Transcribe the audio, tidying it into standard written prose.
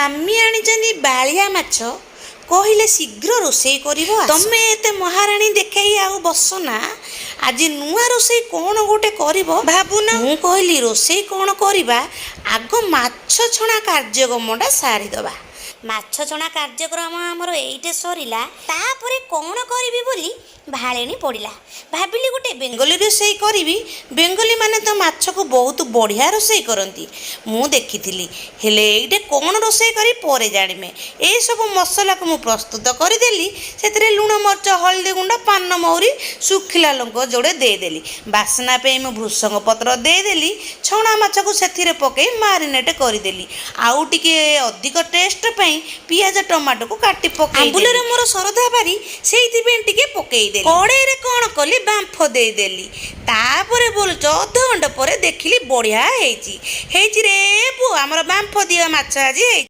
ସ୍ୱାମୀ ଆଣିଛନ୍ତି ବାଳିଆ ମାଛ, କହିଲେ ଶୀଘ୍ର ରୋଷେଇ କରିବ। ତମେ ଏତେ ମହାରାଣୀ ଦେଖେଇ ଆଉ ବସ ନା, ଆଜି ନୂଆ ରୋଷେଇ କ'ଣ ଗୋଟେ କରିବ ଭାବୁନ। ମୁଁ କହିଲି ରୋଷେଇ କ'ଣ କରିବା, ଆଗ ମାଛ ଛଣା କାର୍ଯ୍ୟକ୍ରମଟା ସାରିଦେବା। ମାଛ ଛଣା କାର୍ଯ୍ୟକ୍ରମ ଆମର ଏଇଟେ ସରିଲା, ତାପରେ କ'ଣ କରିବି ବୋଲି ଭାଳେଣି ପଡ଼ିଲା। ଭାବିଲି ଗୋଟେ ବେଙ୍ଗଲୀ ରୋଷେଇ କରିବି। ବେଙ୍ଗଲୀମାନେ ତ ମାଛକୁ ବହୁତ ବଢ଼ିଆ ରୋଷେଇ କରନ୍ତି, ମୁଁ ଦେଖିଥିଲି। ହେଲେ ଏଇଟେ କ'ଣ ରୋଷେଇ କରି ପରେ ଜାଣିମେ। ଏସବୁ ମସଲାକୁ ମୁଁ ପ୍ରସ୍ତୁତ କରିଦେଲି। ସେଥିରେ ଲୁଣ, ମରିଚ, ହଳଦୀ ଗୁଣ୍ଡ, ପାନ ମହୁରି, ଶୁଖିଲା ଲଙ୍କା ଯୋଡ଼େ ଦେଇଦେଲି। ବାସ୍ନା ପାଇଁ ମୁଁ ଭୃଷଙ୍ଗ ପତ୍ର ଦେଇଦେଲି। ଛଣା ମାଛକୁ ସେଥିରେ ପକାଇ ମାରିନେଟ୍ କରିଦେଲି। ଆଉ ଟିକେ ଅଧିକ ଟେଷ୍ଟ ପାଇଁ ପିଆଜ ଟମାଟୋକୁ କାଟି ପକାଇ ଆମ୍ବୁଲରେ ମୋର ସରଧା ପାରି, ସେଇଥିପାଇଁ ଟିକେ ପକାଇଦେଲି। କଡ଼େଇରେ କ'ଣ କଲି, ବାମ୍ଫ ଦେଇଦେଲି। ତାପରେ ବୋଲୁଛ ଅଧଘଣ୍ଟା ପରେ ଦେଖିଲି ବଢ଼ିଆ ହେଇଛି ରେ ପୁଅ, ଆମର ବାମ୍ଫ ଦିଆ ମାଛ ଆଜି ହେଇଛି।